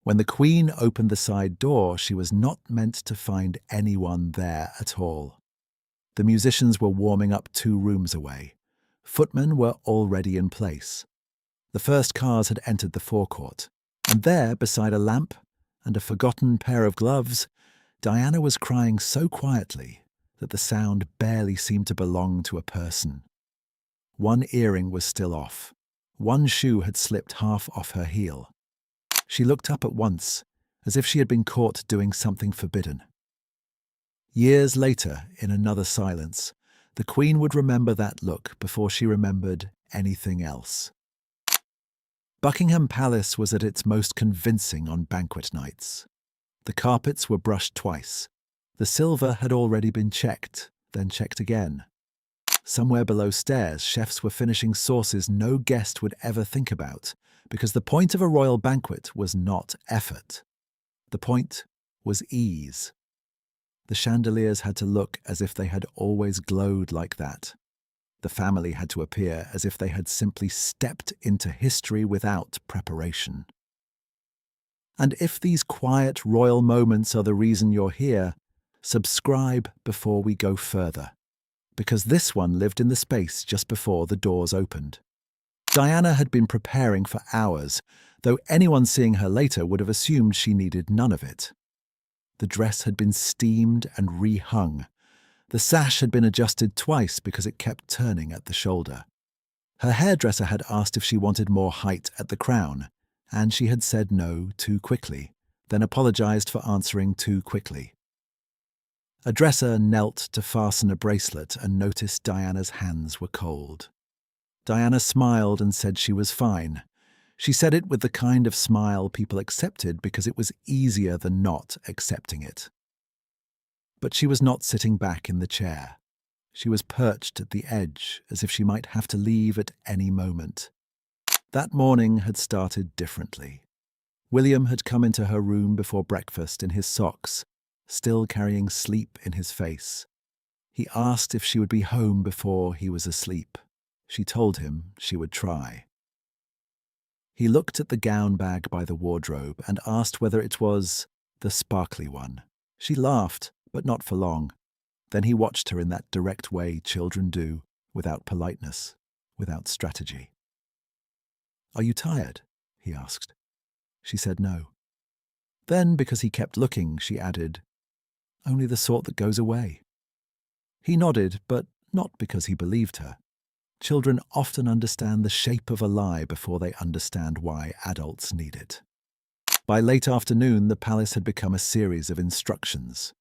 When the Queen opened the side door, she was not meant to find anyone there at all. The musicians were warming up 2 rooms away. Footmen were already in place. The first cars had entered the forecourt, and there, beside a lamp and a forgotten pair of gloves, Diana was crying so quietly that the sound barely seemed to belong to a person. One earring was still off. One shoe had slipped half off her heel. She looked up at once, as if she had been caught doing something forbidden. Years later, in another silence, the Queen would remember that look before she remembered anything else. Buckingham Palace was at its most convincing on banquet nights. The carpets were brushed twice. The silver had already been checked, then checked again. Somewhere below stairs, chefs were finishing sauces no guest would ever think about, because the point of a royal banquet was not effort. The point was ease. The chandeliers had to look as if they had always glowed like that. The family had to appear as if they had simply stepped into history without preparation. And if these quiet royal moments are the reason you're here, subscribe before we go further, because this one lived in the space just before the doors opened. Diana had been preparing for hours, though anyone seeing her later would have assumed she needed none of it. The dress had been steamed and rehung. The sash had been adjusted twice because it kept turning at the shoulder. Her hairdresser had asked if she wanted more height at the crown, and she had said no too quickly, then apologized for answering too quickly. A dresser knelt to fasten a bracelet and noticed Diana's hands were cold. Diana smiled and said she was fine. She said it with the kind of smile people accepted because it was easier than not accepting it. But she was not sitting back in the chair. She was perched at the edge, as if she might have to leave at any moment. That morning had started differently. William had come into her room before breakfast in his socks, still carrying sleep in his face. He asked if she would be home before he was asleep. She told him she would try. He looked at the gown bag by the wardrobe and asked whether it was the sparkly one. She laughed, but not for long. Then he watched her in that direct way children do, without politeness, without strategy. "Are you tired?" he asked. She said no. Then, because he kept looking, she added, "Only the sort that goes away." He nodded, but not because he believed her. Children often understand the shape of a lie before they understand why adults need it. By late afternoon, the palace had become a series of instructions.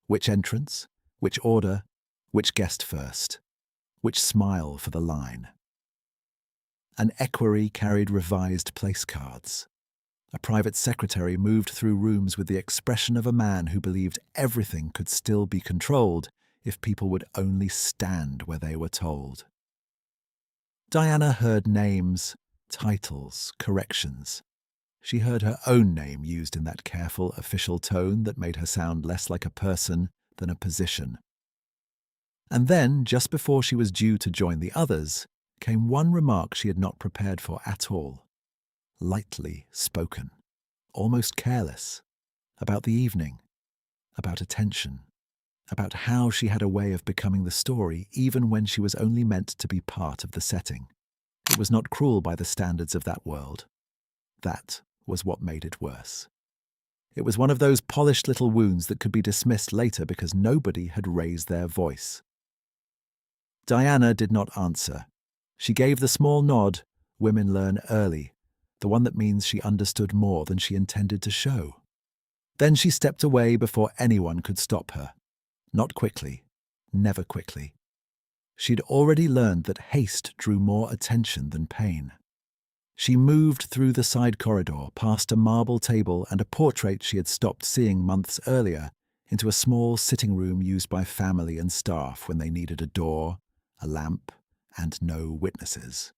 Which entrance? Which order? Which guest first? Which smile for the line? An equerry carried revised place cards. A private secretary moved through rooms with the expression of a man who believed everything could still be controlled if people would only stand where they were told. Diana heard names, titles, corrections. She heard her own name used in that careful official tone that made her sound less like a person than a position. And then, just before she was due to join the others, came one remark she had not prepared for at all. Lightly spoken, almost careless, about the evening, about attention, about how she had a way of becoming the story even when she was only meant to be part of the setting. It was not cruel by the standards of that world. That was what made it worse. It was one of those polished little wounds that could be dismissed later because nobody had raised their voice. Diana did not answer. She gave the small nod women learn early, the one that means she understood more than she intended to show. Then she stepped away before anyone could stop her. Not quickly, never quickly. She'd already learned that haste drew more attention than pain. She moved through the side corridor, past a marble table and a portrait she had stopped seeing months earlier, into a small sitting room used by family and staff when they needed a door, a lamp, and no witnesses.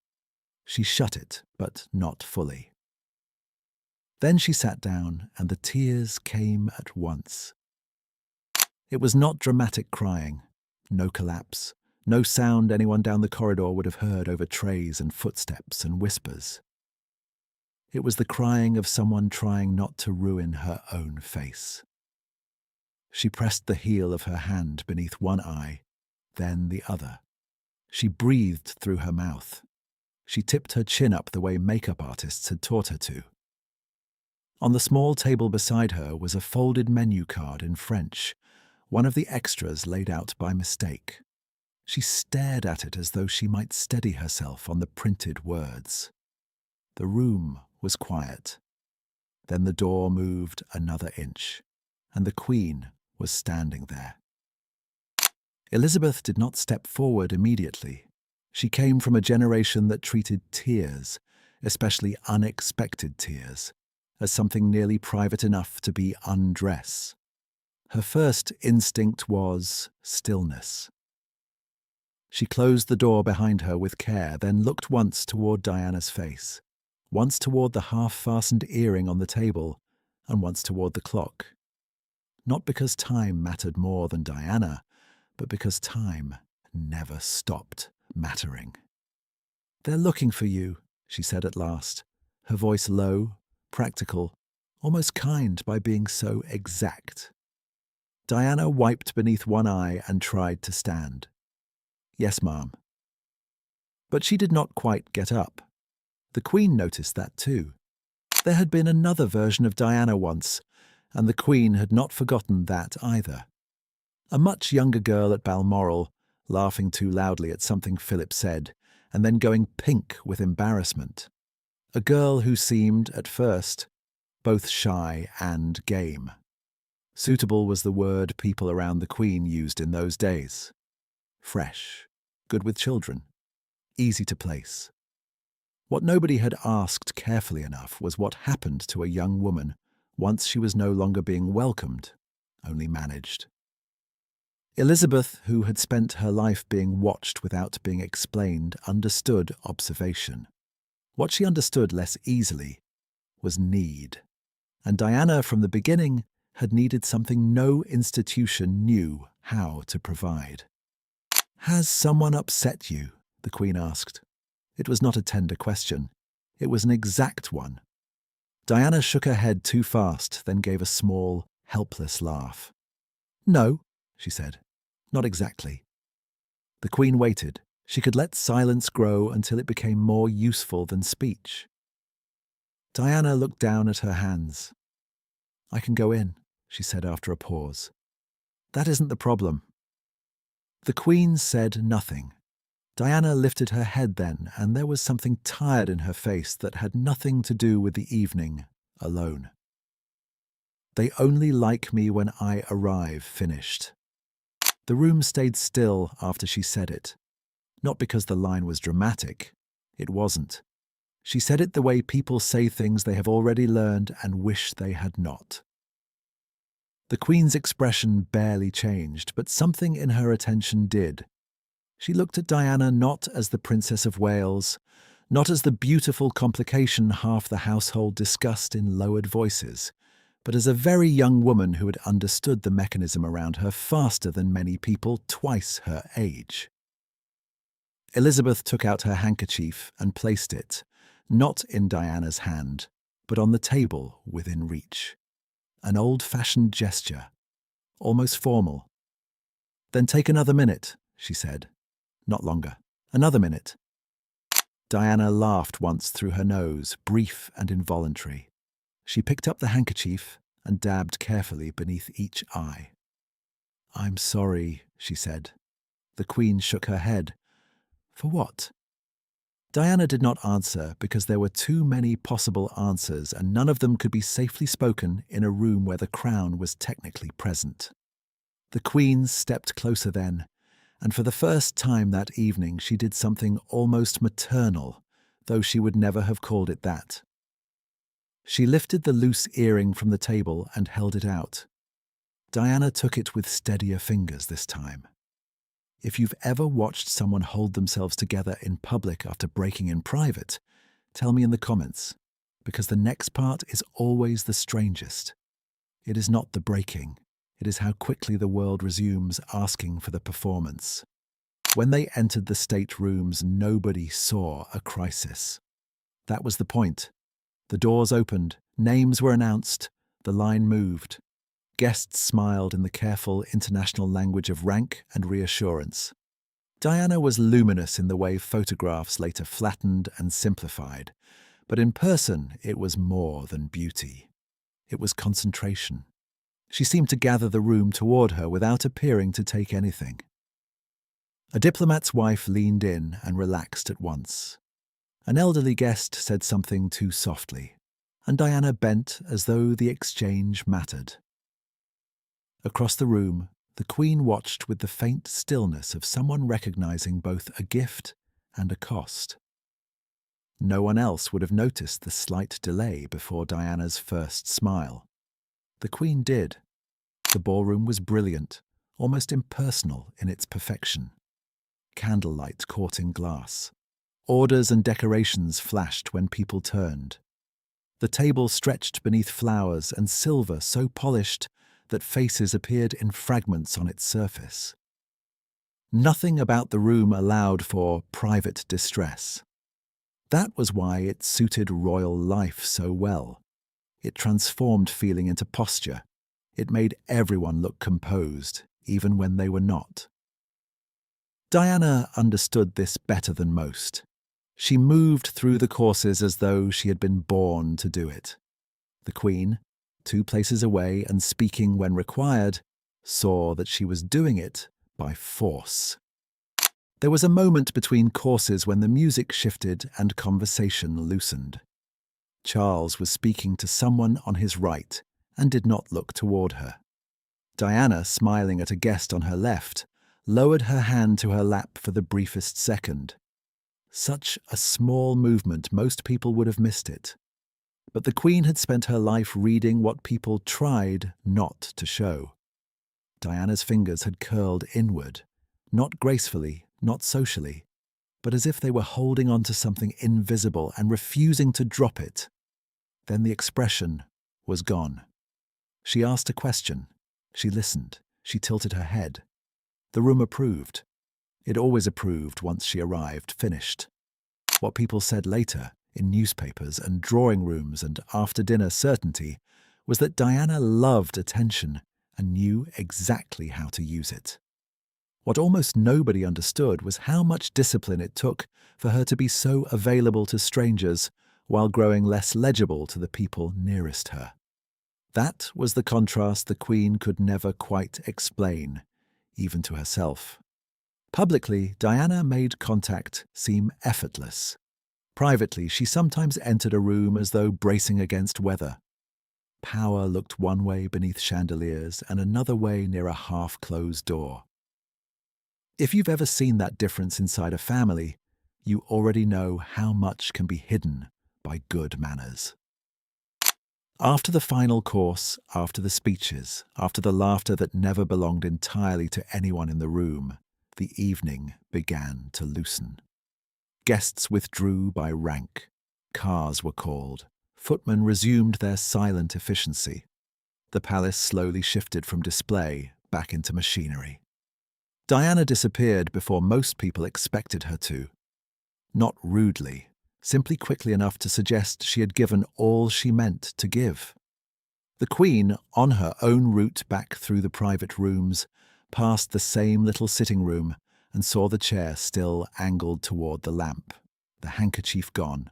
She shut it, but not fully. Then she sat down, and the tears came at once. It was not dramatic crying, no collapse, no sound anyone down the corridor would have heard over trays and footsteps and whispers. It was the crying of someone trying not to ruin her own face. She pressed the heel of her hand beneath one eye, then the other. She breathed through her mouth. She tipped her chin up the way makeup artists had taught her to. On the small table beside her was a folded menu card in French, one of the extras laid out by mistake. She stared at it as though she might steady herself on the printed words. The room was quiet. Then the door moved another inch, and the Queen was standing there. Elizabeth did not step forward immediately. She came from a generation that treated tears, especially unexpected tears, as something nearly private enough to be undress. Her first instinct was stillness. She closed the door behind her with care, then looked once toward Diana's face, once toward the half-fastened earring on the table, and once toward the clock. Not because time mattered more than Diana, but because time never stopped mattering. "They're looking for you," she said at last, her voice low, practical, almost kind by being so exact. Diana wiped beneath one eye and tried to stand. "Yes, ma'am." But she did not quite get up. The Queen noticed that too. There had been another version of Diana once, and the Queen had not forgotten that either. A much younger girl at Balmoral, laughing too loudly at something Philip said, and then going pink with embarrassment. A girl who seemed, at first, both shy and game. Suitable was the word people around the Queen used in those days. Fresh, good with children, easy to place. What nobody had asked carefully enough was what happened to a young woman once she was no longer being welcomed, only managed. Elizabeth, who had spent her life being watched without being explained, understood observation. What she understood less easily was need. And Diana, from the beginning, had needed something no institution knew how to provide. "Has someone upset you?" the Queen asked. It was not a tender question. It was an exact one. Diana shook her head too fast, then gave a small, helpless laugh. "No," she said. "Not exactly." The Queen waited. She could let silence grow until it became more useful than speech. Diana looked down at her hands. "I can go in," she said after a pause. "That isn't the problem." The Queen said nothing. Diana lifted her head then, and there was something tired in her face that had nothing to do with the evening alone. "They only like me when I arrive," finished. The room stayed still after she said it. Not because the line was dramatic. It wasn't. She said it the way people say things they have already learned and wish they had not. The Queen's expression barely changed, but something in her attention did. She looked at Diana not as the Princess of Wales, not as the beautiful complication half the household discussed in lowered voices, but as a very young woman who had understood the mechanism around her faster than many people twice her age. Elizabeth took out her handkerchief and placed it, not in Diana's hand, but on the table within reach. An old-fashioned gesture, almost formal. "Then take another minute," she said. "Not longer. Another minute." Diana laughed once through her nose, brief and involuntary. She picked up the handkerchief and dabbed carefully beneath each eye. "I'm sorry," she said. The Queen shook her head. "For what?" Diana did not answer because there were too many possible answers and none of them could be safely spoken in a room where the Crown was technically present. The Queen stepped closer then, and for the first time that evening she did something almost maternal, though she would never have called it that. She lifted the loose earring from the table and held it out. Diana took it with steadier fingers this time. If you've ever watched someone hold themselves together in public after breaking in private, tell me in the comments, because the next part is always the strangest. It is not the breaking, it is how quickly the world resumes asking for the performance. When they entered the state rooms, nobody saw a crisis. That was the point. The doors opened, names were announced, the line moved. Guests smiled in the careful international language of rank and reassurance. Diana was luminous in the way photographs later flattened and simplified, but in person it was more than beauty. It was concentration. She seemed to gather the room toward her without appearing to take anything. A diplomat's wife leaned in and relaxed at once. An elderly guest said something too softly, and Diana bent as though the exchange mattered. Across the room, the Queen watched with the faint stillness of someone recognizing both a gift and a cost. No one else would have noticed the slight delay before Diana's first smile. The Queen did. The ballroom was brilliant, almost impersonal in its perfection. Candlelight caught in glass. Orders and decorations flashed when people turned. The table stretched beneath flowers and silver so polished that faces appeared in fragments on its surface. Nothing about the room allowed for private distress. That was why it suited royal life so well. It transformed feeling into posture. It made everyone look composed, even when they were not. Diana understood this better than most. She moved through the courses as though she had been born to do it. The Queen, 2 places away and speaking when required, saw that she was doing it by force. There was a moment between courses when the music shifted and conversation loosened. Charles was speaking to someone on his right and did not look toward her. Diana, smiling at a guest on her left, lowered her hand to her lap for the briefest second. Such a small movement, most people would have missed it. But the Queen had spent her life reading what people tried not to show. Diana's fingers had curled inward, not gracefully, not socially, but as if they were holding on to something invisible and refusing to drop it. Then the expression was gone. She asked a question. She listened. She tilted her head. The room approved. It always approved once she arrived, finished. What people said later, in newspapers and drawing rooms and after-dinner certainty, was that Diana loved attention and knew exactly how to use it. What almost nobody understood was how much discipline it took for her to be so available to strangers while growing less legible to the people nearest her. That was the contrast the Queen could never quite explain, even to herself. Publicly, Diana made contact seem effortless. Privately, she sometimes entered a room as though bracing against weather. Power looked one way beneath chandeliers and another way near a half-closed door. If you've ever seen that difference inside a family, you already know how much can be hidden by good manners. After the final course, after the speeches, after the laughter that never belonged entirely to anyone in the room, the evening began to loosen. Guests withdrew by rank. Cars were called. Footmen resumed their silent efficiency. The palace slowly shifted from display back into machinery. Diana disappeared before most people expected her to. Not rudely, simply quickly enough to suggest she had given all she meant to give. The Queen, on her own route back through the private rooms, passed the same little sitting room and saw the chair still angled toward the lamp, the handkerchief gone,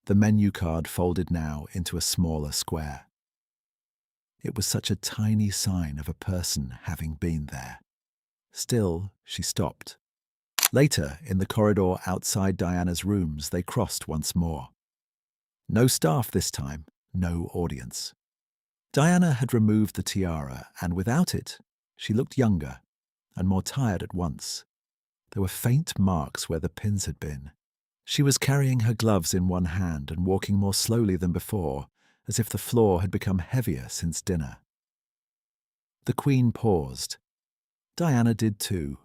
the menu card folded now into a smaller square. It was such a tiny sign of a person having been there. Still, she stopped. Later, in the corridor outside Diana's rooms, they crossed once more. No staff this time, no audience. Diana had removed the tiara, and without it, she looked younger and more tired at once. There were faint marks where the pins had been. She was carrying her gloves in one hand and walking more slowly than before, as if the floor had become heavier since dinner. The Queen paused. Diana did too.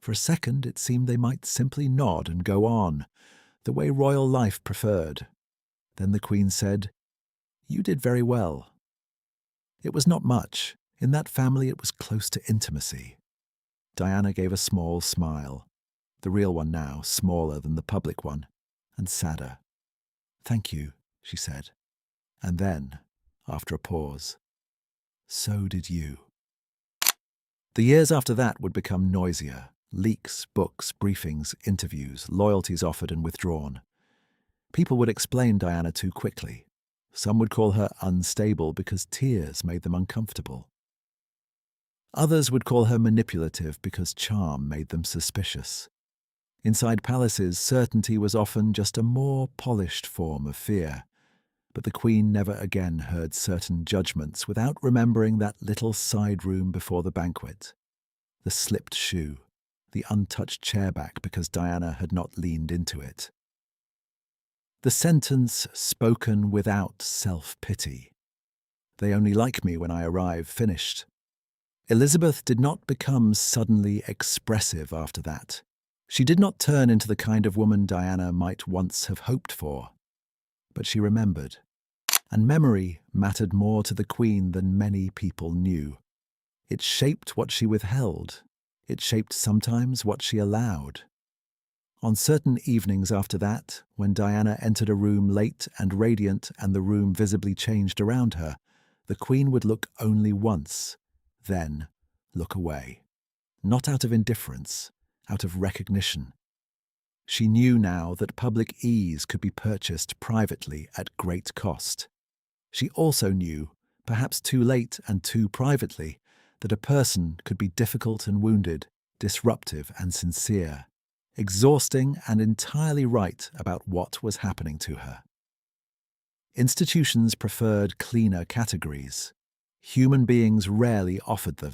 For a second it seemed they might simply nod and go on, the way royal life preferred. Then the Queen said, "You did very well." It was not much. In that family it was close to intimacy. Diana gave a small smile, the real one now, smaller than the public one, and sadder. "Thank you," she said. And then, after a pause, so did you. The years after that would become noisier. Leaks, books, briefings, interviews, loyalties offered and withdrawn. People would explain Diana too quickly. Some would call her unstable because tears made them uncomfortable. Others would call her manipulative because charm made them suspicious. Inside palaces, certainty was often just a more polished form of fear. But the Queen never again heard certain judgments without remembering that little side room before the banquet. The slipped shoe, the untouched chair back because Diana had not leaned into it. The sentence spoken without self-pity. They only like me when I arrive finished. Elizabeth did not become suddenly expressive after that. She did not turn into the kind of woman Diana might once have hoped for. But she remembered. And memory mattered more to the Queen than many people knew. It shaped what she withheld. It shaped sometimes what she allowed. On certain evenings after that, when Diana entered a room late and radiant and the room visibly changed around her, the Queen would look only once, then look away. Not out of indifference, out of recognition. She knew now that public ease could be purchased privately at great cost. She also knew, perhaps too late and too privately, that a person could be difficult and wounded, disruptive and sincere, exhausting and entirely right about what was happening to her. Institutions preferred cleaner categories. Human beings rarely offered them.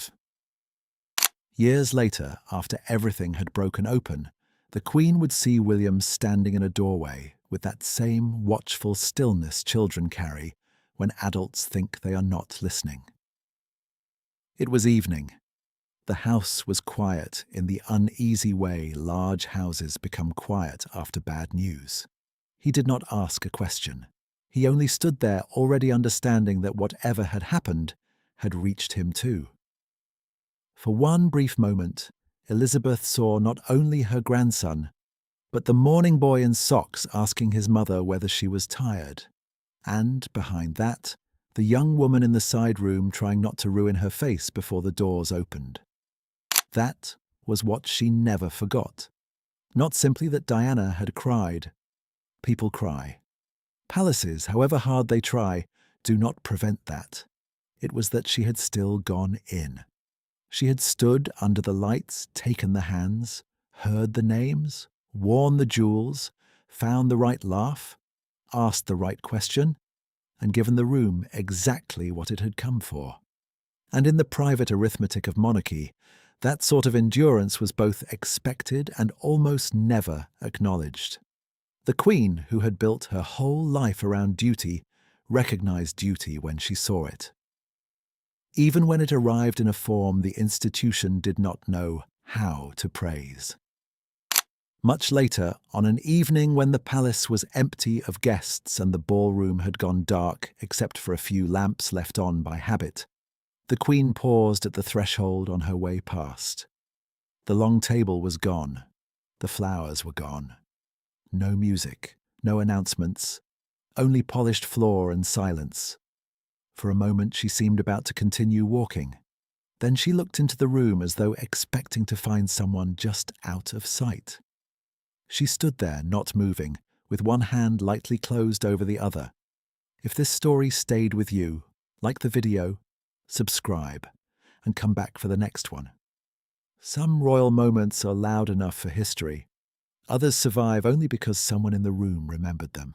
Years later, after everything had broken open, the Queen would see William standing in a doorway with that same watchful stillness children carry when adults think they are not listening. It was evening. The house was quiet in the uneasy way large houses become quiet after bad news. He did not ask a question. He only stood there already understanding that whatever had happened had reached him too. For one brief moment, Elizabeth saw not only her grandson, but the morning boy in socks asking his mother whether she was tired. And, behind that, the young woman in the side room trying not to ruin her face before the doors opened. That was what she never forgot. Not simply that Diana had cried. People cry. Palaces, however hard they try, do not prevent that. It was that she had still gone in. She had stood under the lights, taken the hands, heard the names, worn the jewels, found the right laugh, asked the right question, and given the room exactly what it had come for. And in the private arithmetic of monarchy, that sort of endurance was both expected and almost never acknowledged. The Queen, who had built her whole life around duty, recognized duty when she saw it. Even when it arrived in a form the institution did not know how to praise. Much later, on an evening when the palace was empty of guests and the ballroom had gone dark except for a few lamps left on by habit, the Queen paused at the threshold on her way past. The long table was gone. The flowers were gone. No music, no announcements, only polished floor and silence. For a moment she seemed about to continue walking. Then she looked into the room as though expecting to find someone just out of sight. She stood there, not moving, with one hand lightly closed over the other. If this story stayed with you, like the video, subscribe, and come back for the next one. Some royal moments are loud enough for history. Others survive only because someone in the room remembered them.